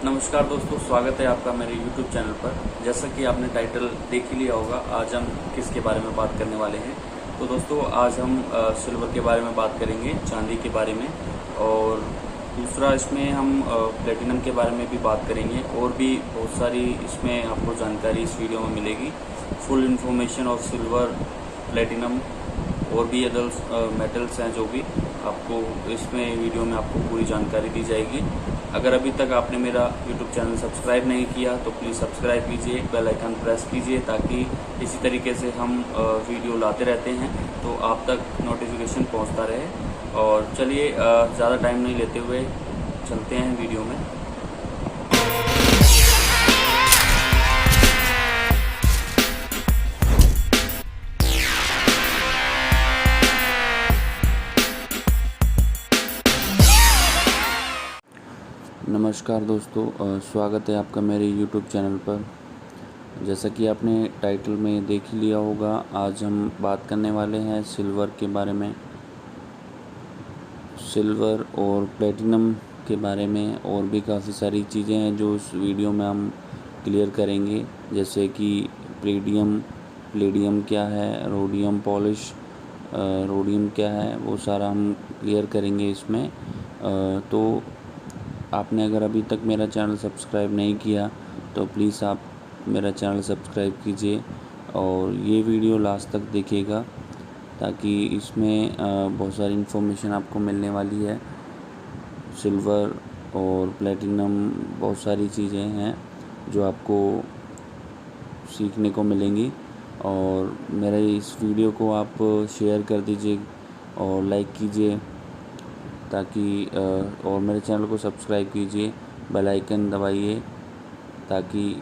नमस्कार दोस्तों, स्वागत है आपका मेरे YouTube चैनल पर। जैसा कि आपने टाइटल देख ही लिया होगा, आज हम किसके बारे में बात करने वाले हैं। तो दोस्तों, आज हम सिल्वर के बारे में बात करेंगे, चांदी के बारे में, और दूसरा इसमें हम प्लेटिनम के बारे में भी बात करेंगे। और भी बहुत सारी इसमें आपको जानकारी इस वीडियो में मिलेगी। Full information of silver, platinum और भी अदर्स मेटल्स हैं जो भी आपको इसमें वीडियो में आपको पूरी जानकारी दी जाएगी। अगर अभी तक आपने मेरा YouTube चैनल सब्सक्राइब नहीं किया तो प्लीज़ सब्सक्राइब कीजिए, बेल आइकन प्रेस कीजिए, ताकि इसी तरीके से हम वीडियो लाते रहते हैं तो आप तक नोटिफिकेशन पहुंचता रहे। और चलिए ज़्यादा टाइम नहीं लेते हुए चलते हैं वीडियो में। नमस्कार दोस्तों, स्वागत है आपका मेरे YouTube चैनल पर। जैसा कि आपने टाइटल में देख ही लिया होगा, आज हम बात करने वाले हैं सिल्वर के बारे में, सिल्वर और प्लेटिनम के बारे में। और भी काफ़ी सारी चीज़ें हैं जो इस वीडियो में हम क्लियर करेंगे, जैसे कि प्लेडियम क्या है, रोडियम पॉलिश, रोडियम क्या है, वो सारा हम क्लियर करेंगे इसमें। तो आपने अगर अभी तक मेरा चैनल सब्सक्राइब नहीं किया तो प्लीज़ आप मेरा चैनल सब्सक्राइब कीजिए और ये वीडियो लास्ट तक देखिएगा, ताकि इसमें बहुत सारी इन्फॉर्मेशन आपको मिलने वाली है। सिल्वर और प्लेटिनम, बहुत सारी चीज़ें हैं जो आपको सीखने को मिलेंगी। और मेरे इस वीडियो को आप शेयर कर दीजिए और लाइक कीजिए, ताकि और मेरे चैनल को सब्सक्राइब कीजिए, बेल आइकन दबाइए, ताकि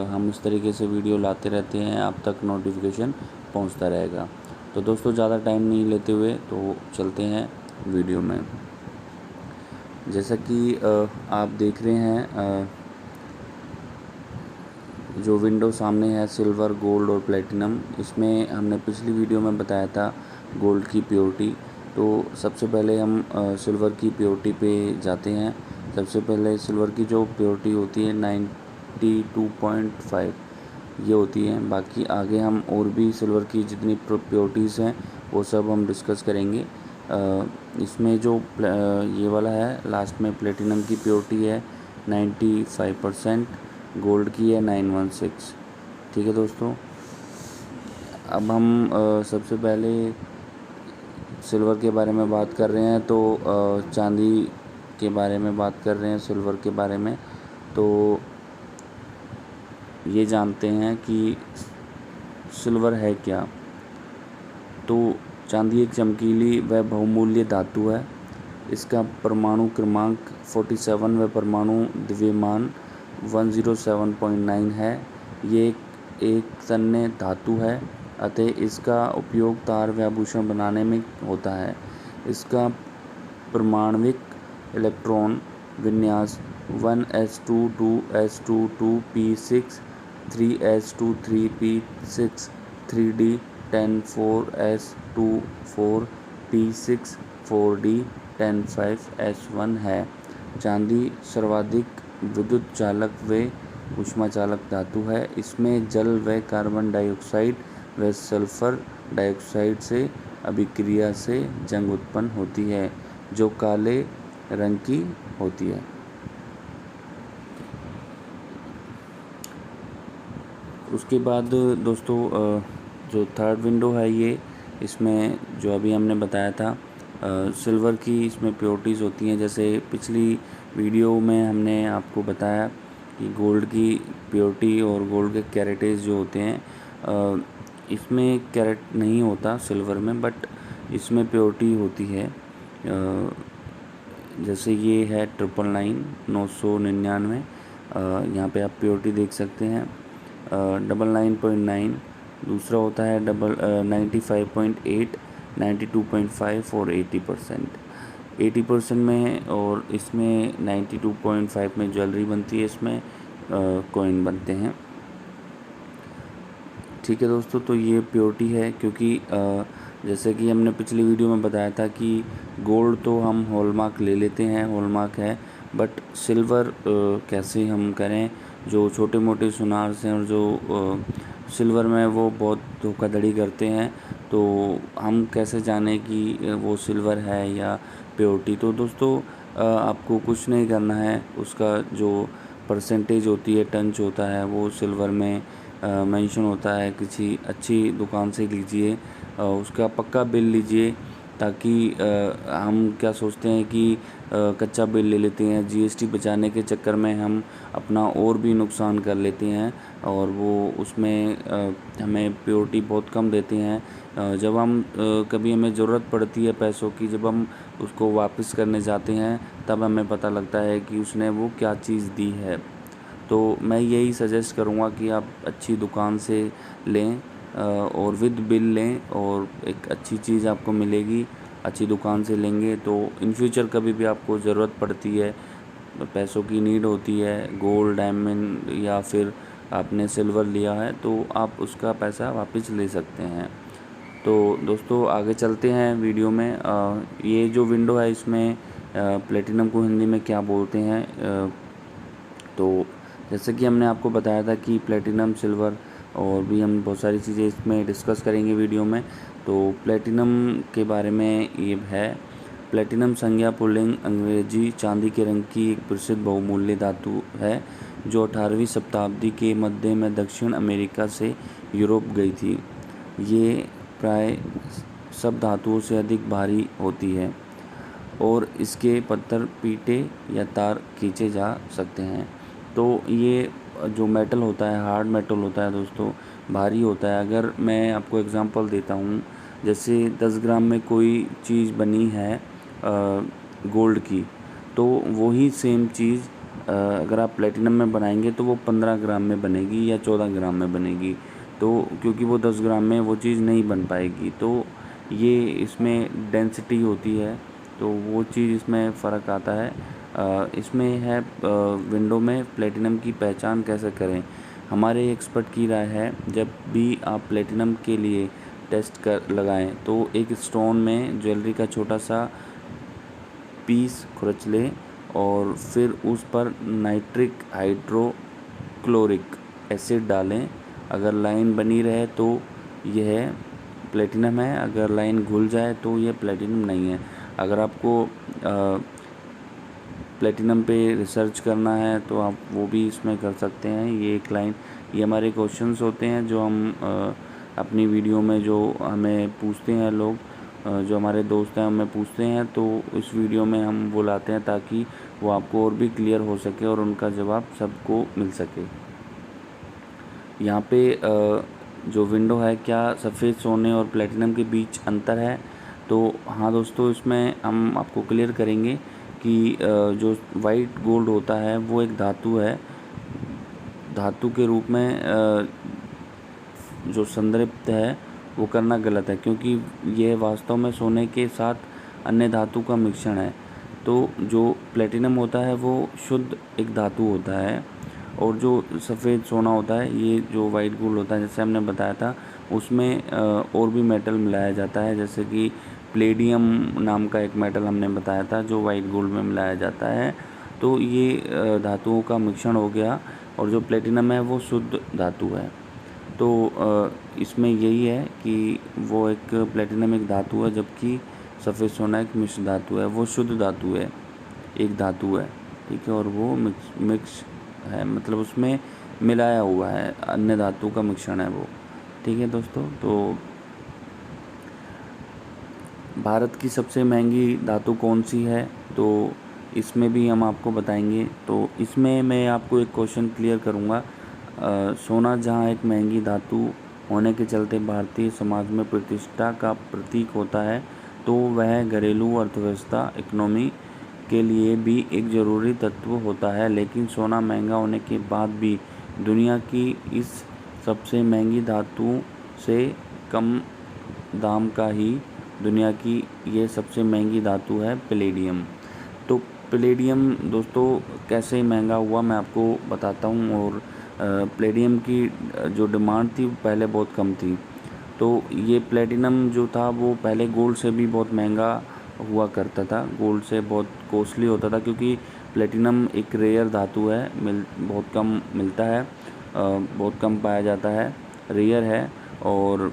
हम इस तरीके से वीडियो लाते रहते हैं, आप तक नोटिफिकेशन पहुंचता रहेगा। तो दोस्तों, ज़्यादा टाइम नहीं लेते हुए तो चलते हैं वीडियो में। जैसा कि आप देख रहे हैं, जो विंडो सामने है, सिल्वर, गोल्ड और प्लेटिनम। इसमें हमने पिछली वीडियो में बताया था गोल्ड की प्योरिटी। तो सबसे पहले हम सिल्वर की प्योरिटी पे जाते हैं। सबसे पहले सिल्वर की जो प्योरिटी होती है 92.5 ये होती है। बाकी आगे हम और भी सिल्वर की जितनी प्योरिटीज़ हैं वो सब हम डिस्कस करेंगे। इसमें जो ये वाला है लास्ट में, प्लेटिनम की प्योरिटी है 95%, गोल्ड की है 916। ठीक है दोस्तों, अब हम सबसे पहले सिल्वर के बारे में बात कर रहे हैं, तो चांदी के बारे में बात कर रहे हैं सिल्वर के बारे में। तो ये जानते हैं कि सिल्वर है क्या। तो चांदी एक चमकीली व बहुमूल्य धातु है। इसका परमाणु क्रमांक 47 व परमाणु द्रव्यमान 107.9 है। ये एक तन्य धातु है, अतः इसका उपयोग तार व आभूषण बनाने में होता है। इसका परमाणविक इलेक्ट्रॉन विन्यास 1s2 2s2 2p6 3s2 3p6 3d 10 4s2 4p6 4d 10 5s1 है। चांदी सर्वाधिक विद्युत चालक व ऊष्माचालक धातु है। इसमें जल व कार्बन डाइऑक्साइड व सल्फर डाइऑक्साइड से अभिक्रिया से जंग उत्पन्न होती है, जो काले रंग की होती है। उसके बाद दोस्तों, जो थर्ड विंडो है ये, इसमें जो अभी हमने बताया था सिल्वर की, इसमें प्योरिटीज़ होती हैं। जैसे पिछली वीडियो में हमने आपको बताया कि गोल्ड की प्योरिटी और गोल्ड के कैरेटेज जो होते हैं, इसमें कैरेट नहीं होता सिल्वर में, बट इसमें प्योरिटी होती है। जैसे ये है 999, यहाँ पे आप प्योरिटी देख सकते हैं। 99.9, दूसरा होता है 95.8, 92.5 और 80%। 80% में, और इसमें 92.5 में ज्वेलरी बनती है, इसमें कॉइन बनते हैं। ठीक है दोस्तों, तो ये प्योरिटी है, क्योंकि जैसे कि हमने पिछली वीडियो में बताया था कि गोल्ड तो हम हॉलमार्क ले लेते हैं, हॉलमार्क है, बट सिल्वर कैसे हम करें, जो छोटे मोटे सुनार हैं और जो सिल्वर में वो बहुत धोखाधड़ी करते हैं, तो हम कैसे जानें कि वो सिल्वर है या प्योरिटी। तो दोस्तों आपको कुछ नहीं करना है, उसका जो परसेंटेज होती है, टंच होता है, वो सिल्वर में मेंशन होता है। किसी अच्छी दुकान से लीजिए, उसका पक्का बिल लीजिए, ताकि हम क्या सोचते हैं कि कच्चा बिल ले लेते हैं, जीएसटी बचाने के चक्कर में हम अपना और भी नुकसान कर लेते हैं, और वो उसमें हमें प्योरिटी बहुत कम देते हैं। जब हम कभी हमें ज़रूरत पड़ती है पैसों की, जब हम उसको वापस करने जाते हैं, तब हमें पता लगता है कि उसने वो क्या चीज़ दी है। तो मैं यही सजेस्ट करूँगा कि आप अच्छी दुकान से लें और विद बिल लें, और एक अच्छी चीज़ आपको मिलेगी। अच्छी दुकान से लेंगे तो इन फ्यूचर कभी भी आपको ज़रूरत पड़ती है, पैसों की नीड होती है, गोल्ड, डायमंड या फिर आपने सिल्वर लिया है, तो आप उसका पैसा वापस ले सकते हैं। तो दोस्तों आगे चलते हैं वीडियो में। ये जो विंडो है, इसमें प्लेटिनम को हिंदी में क्या बोलते हैं। तो जैसे कि हमने आपको बताया था कि प्लेटिनम, सिल्वर और भी हम बहुत सारी चीज़ें इसमें डिस्कस करेंगे वीडियो में। तो प्लेटिनम के बारे में ये है, प्लेटिनम संज्ञा पुल्लिंग अंग्रेजी चांदी के रंग की एक प्रसिद्ध बहुमूल्य धातु है, जो 18वीं शताब्दी के मध्य में दक्षिण अमेरिका से यूरोप गई थी। ये प्राय सब धातुओं से अधिक भारी होती है और इसके पत्थर पीटे या तार खींचे जा सकते हैं। तो ये जो मेटल होता है, हार्ड मेटल होता है दोस्तों, भारी होता है। अगर मैं आपको एग्जांपल देता हूँ, जैसे 10 ग्राम में कोई चीज़ बनी है गोल्ड की, तो वही सेम चीज़ अगर आप प्लेटिनम में बनाएंगे तो वो 15 ग्राम में बनेगी या 14 ग्राम में बनेगी। तो क्योंकि वो 10 ग्राम में वो चीज़ नहीं बन पाएगी, तो ये इसमें डेंसिटी होती है, तो वो चीज़ इसमें फ़र्क आता है। इसमें है विंडो में प्लेटिनम की पहचान कैसे करें। हमारे एक्सपर्ट की राय है, जब भी आप प्लेटिनम के लिए टेस्ट कर लगाएं, तो एक स्टोन में ज्वेलरी का छोटा सा पीस खुरच लें और फिर उस पर नाइट्रिक हाइड्रोक्लोरिक एसिड डालें। अगर लाइन बनी रहे तो यह प्लेटिनम है, अगर लाइन घुल जाए तो यह प्लेटिनम नहीं है। अगर आपको प्लेटिनम पे रिसर्च करना है तो आप वो भी इसमें कर सकते हैं। ये एक लाइन, ये हमारे क्वेश्चंस होते हैं जो हम अपनी वीडियो में जो हमें पूछते हैं लोग, जो हमारे दोस्त हैं हमें पूछते हैं, तो इस वीडियो में हम वो लाते हैं ताकि वो आपको और भी क्लियर हो सके और उनका जवाब सबको मिल सके। यहाँ पे जो विंडो है, क्या सफ़ेद सोने और प्लेटिनम के बीच अंतर है? तो हाँ दोस्तों, इसमें हम आपको क्लियर करेंगे कि जो वाइट गोल्ड होता है वो एक धातु है। धातु के रूप में जो संतृप्त है वो करना गलत है, क्योंकि यह वास्तव में सोने के साथ अन्य धातु का मिश्रण है। तो जो प्लेटिनम होता है वो शुद्ध एक धातु होता है, और जो सफ़ेद सोना होता है, ये जो वाइट गोल्ड होता है, जैसे हमने बताया था, उसमें और भी मेटल मिलाया जाता है। जैसे कि प्लेडियम नाम का एक मेटल हमने बताया था जो वाइट गोल्ड में मिलाया जाता है। तो ये धातुओं का मिश्रण हो गया, और जो प्लेटिनम है वो शुद्ध धातु है। तो इसमें यही है कि वो एक प्लेटिनम एक धातु है, जबकि सफ़ेद सोना एक मिश्र धातु है। वो शुद्ध धातु है, एक धातु है, ठीक है, और वो मिक्स है, मतलब उसमें मिलाया हुआ है, अन्य धातु का मिश्रण है वो, ठीक है दोस्तों। तो भारत की सबसे महंगी धातु कौन सी है, तो इसमें भी हम आपको बताएंगे। तो इसमें मैं आपको एक क्वेश्चन क्लियर करूँगा। सोना जहाँ एक महंगी धातु होने के चलते भारतीय समाज में प्रतिष्ठा का प्रतीक होता है, तो वह घरेलू अर्थव्यवस्था, इकोनॉमी के लिए भी एक ज़रूरी तत्व होता है। लेकिन सोना महंगा होने के बाद भी दुनिया की इस सबसे महंगी धातु से कम दाम का ही दुनिया की ये सबसे महंगी धातु है पैलेडियम। तो पैलेडियम दोस्तों कैसे महंगा हुआ मैं आपको बताता हूँ। और पैलेडियम की जो डिमांड थी पहले बहुत कम थी। तो ये प्लेटिनम जो था वो पहले गोल्ड से भी बहुत महंगा हुआ करता था, गोल्ड से बहुत कॉस्टली होता था, क्योंकि प्लेटिनम एक रेयर धातु है, बहुत कम मिलता है, बहुत कम पाया जाता है, रेयर है। और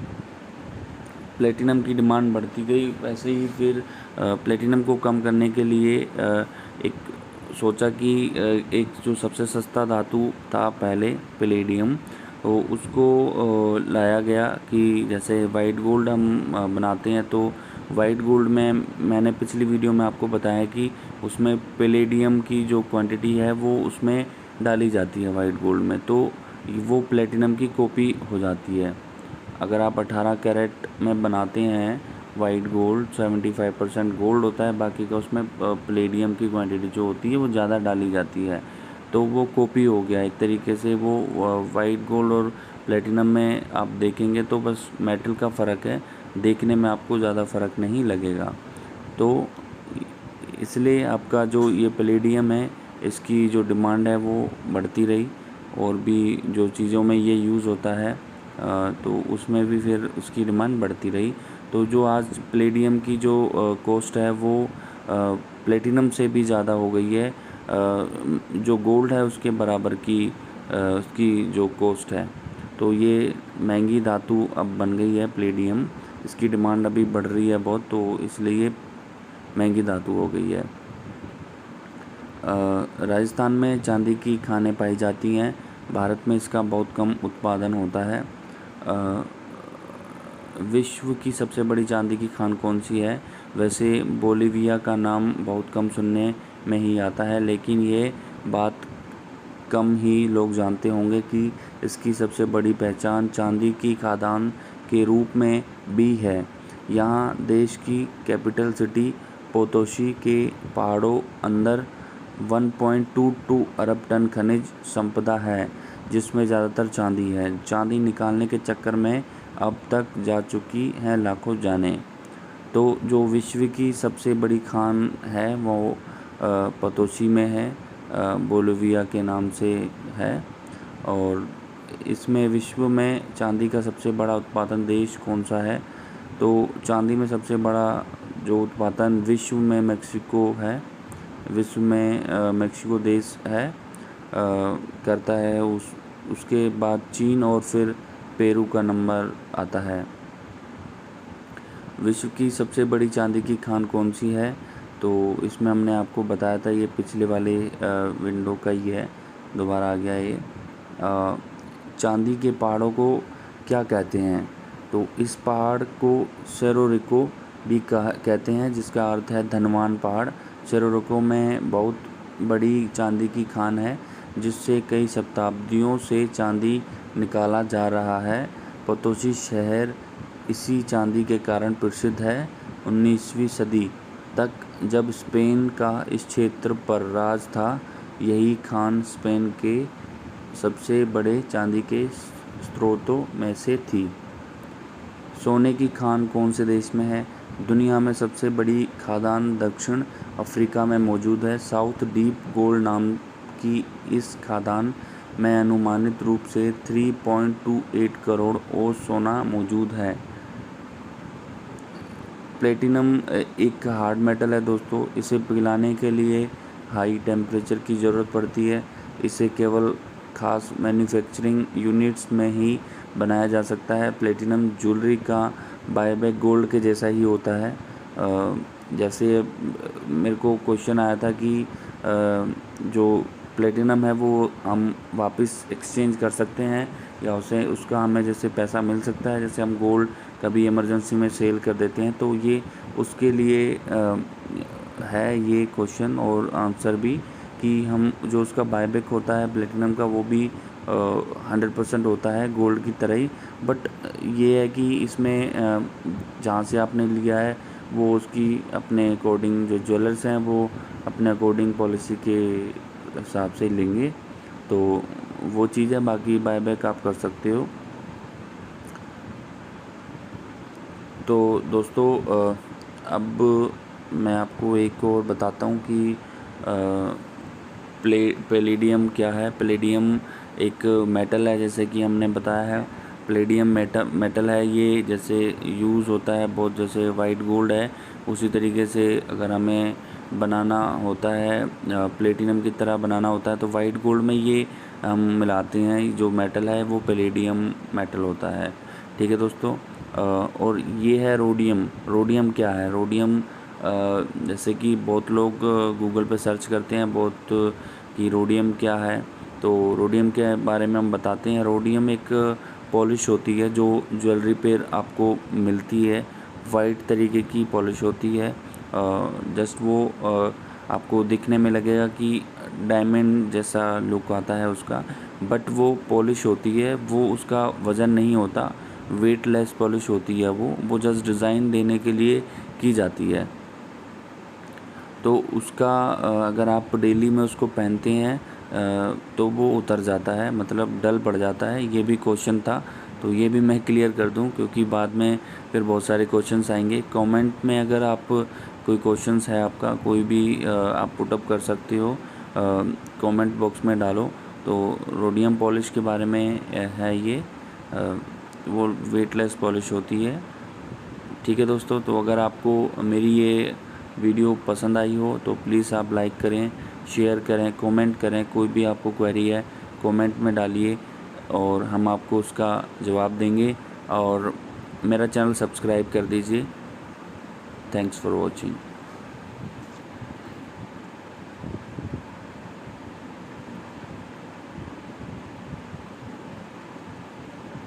प्लेटिनम की डिमांड बढ़ती गई। वैसे ही फिर प्लेटिनम को कम करने के लिए एक सोचा कि एक जो सबसे सस्ता धातु था पहले पैलेडियम, तो उसको लाया गया कि जैसे वाइट गोल्ड हम बनाते हैं, तो वाइट गोल्ड में मैंने पिछली वीडियो में आपको बताया कि उसमें पैलेडियम की जो क्वांटिटी है वो उसमें डाली जाती है वाइट गोल्ड में, तो वो प्लेटिनम की कॉपी हो जाती है। अगर आप 18 कैरेट में बनाते हैं वाइट गोल्ड, 75% गोल्ड होता है, बाकी का उसमें पैलेडियम की क्वांटिटी जो होती है वो ज़्यादा डाली जाती है, तो वो कॉपी हो गया एक तरीके से। वो वाइट गोल्ड और प्लेटिनम में आप देखेंगे तो बस मेटल का फ़र्क है, देखने में आपको ज़्यादा फ़र्क नहीं लगेगा। तो इसलिए आपका जो ये पैलेडियम है, इसकी जो डिमांड है वो बढ़ती रही, और भी जो चीज़ों में ये यूज़ होता है तो उसमें भी फिर उसकी डिमांड बढ़ती रही। तो जो आज पैलेडियम की जो कॉस्ट है वो प्लेटिनम से भी ज़्यादा हो गई है, जो गोल्ड है उसके बराबर की उसकी जो कॉस्ट है। तो ये महंगी धातु अब बन गई है पैलेडियम, इसकी डिमांड अभी बढ़ रही है बहुत, तो इसलिए महंगी धातु हो गई है। राजस्थान में चांदी की खानें पाई जाती हैं, भारत में इसका बहुत कम उत्पादन होता है। विश्व की सबसे बड़ी चांदी की खान कौन सी है? वैसे बोलिविया का नाम बहुत कम सुनने में ही आता है, लेकिन ये बात कम ही लोग जानते होंगे कि इसकी सबसे बड़ी पहचान चांदी की खादान के रूप में भी है। यहाँ देश की कैपिटल सिटी पोतोशी के पहाड़ों अंदर 1.22 अरब टन खनिज संपदा है, जिसमें ज़्यादातर चांदी है। चांदी निकालने के चक्कर में अब तक जा चुकी हैं लाखों जानें। तो जो विश्व की सबसे बड़ी खान है वो पोतोशी में है, बोलिविया के नाम से है। और इसमें विश्व में चांदी का सबसे बड़ा उत्पादन देश कौन सा है? तो चांदी में सबसे बड़ा जो उत्पादन विश्व में मेक्सिको है, विश्व में मेक्सिको देश है करता है। उसके बाद चीन और फिर पेरू का नंबर आता है। विश्व की सबसे बड़ी चांदी की खान कौन सी है? तो इसमें हमने आपको बताया था, ये पिछले वाले विंडो का ही है, दोबारा आ गया ये। चांदी के पहाड़ों को क्या कहते हैं? तो इस पहाड़ को सेरो रिको भी कहते हैं, जिसका अर्थ है धनवान पहाड़। सेरो रिको में बहुत बड़ी चांदी की खान है, जिससे कई शताब्दियों से चांदी निकाला जा रहा है। पोतोशी शहर इसी चांदी के कारण प्रसिद्ध है। 19वीं सदी तक जब स्पेन का इस क्षेत्र पर राज था, यही खान स्पेन के सबसे बड़े चांदी के स्रोतों में से थी। सोने की खान कौन से देश में है? दुनिया में सबसे बड़ी खादान दक्षिण अफ्रीका में मौजूद है। साउथ डीप गोल्ड नाम की इस खादान में अनुमानित रूप से 3.28 करोड़ और सोना मौजूद है। प्लेटिनम एक हार्ड मेटल है दोस्तों, इसे पिघलाने के लिए हाई टेम्परेचर की ज़रूरत पड़ती है। इसे केवल खास मैन्युफैक्चरिंग यूनिट्स में ही बनाया जा सकता है। प्लेटिनम ज्वेलरी का बायबैक गोल्ड के जैसा ही होता है। जैसे मेरे को क्वेश्चन आया था कि जो प्लेटिनम है वो हम वापस एक्सचेंज कर सकते हैं या उसका हमें जैसे पैसा मिल सकता है, जैसे हम गोल्ड कभी इमरजेंसी में सेल कर देते हैं, तो ये उसके लिए है ये क्वेश्चन और आंसर भी, कि हम जो उसका बायबैक होता है प्लेटिनम का वो भी 100% होता है गोल्ड की तरह ही। बट ये है कि इसमें जहाँ से आपने लिया है वो उसकी अपने अकॉर्डिंग, जो ज्वेलर्स हैं वो अपने अकॉर्डिंग पॉलिसी के हिसाब से लेंगे, तो वो चीज़ है। बाकी बायबैक आप कर सकते हो। तो दोस्तों अब मैं आपको एक और बताता हूँ कि पैलेडियम क्या है। पैलेडियम एक मेटल है, जैसे कि हमने बताया है। पैलेडियम मेटल है, ये जैसे यूज़ होता है बहुत, जैसे वाइट गोल्ड है उसी तरीके से। अगर हमें बनाना होता है, प्लेटिनम की तरह बनाना होता है, तो वाइट गोल्ड में ये हम मिलाते हैं। जो मेटल है वो पैलेडियम मेटल होता है। ठीक है दोस्तों। और ये है रोडियम। रोडियम क्या है? रोडियम जैसे कि बहुत लोग गूगल पे सर्च करते हैं बहुत कि रोडियम क्या है, तो रोडियम के बारे में हम बताते हैं। रोडियम एक पॉलिश होती है जो ज्वेलरी पे आपको मिलती है। वाइट तरीके की पॉलिश होती है। जस्ट वो आपको दिखने में लगेगा कि डायमंड जैसा लुक आता है उसका, बट वो पॉलिश होती है, वो उसका वज़न नहीं होता, वेटलेस पॉलिश होती है वो जस्ट डिज़ाइन देने के लिए की जाती है। तो उसका अगर आप डेली में उसको पहनते हैं तो वो उतर जाता है, मतलब डल पड़ जाता है। ये भी क्वेश्चन था, तो ये भी मैं क्लियर कर दूं, क्योंकि बाद में फिर बहुत सारे क्वेश्चंस आएंगे। कमेंट में अगर आप कोई क्वेश्चंस है आपका, कोई भी आप पुटअप कर सकते हो, कमेंट बॉक्स में डालो। तो रोडियम पॉलिश के बारे में है ये, वो वेटलेस पॉलिश होती है। ठीक है दोस्तों, तो अगर आपको मेरी ये वीडियो पसंद आई हो तो प्लीज़ आप लाइक करें, शेयर करें, कमेंट करें। कोई भी आपको क्वेरी है कमेंट में डालिए और हम आपको उसका जवाब देंगे। और मेरा चैनल सब्सक्राइब कर दीजिए। Thanks for watching.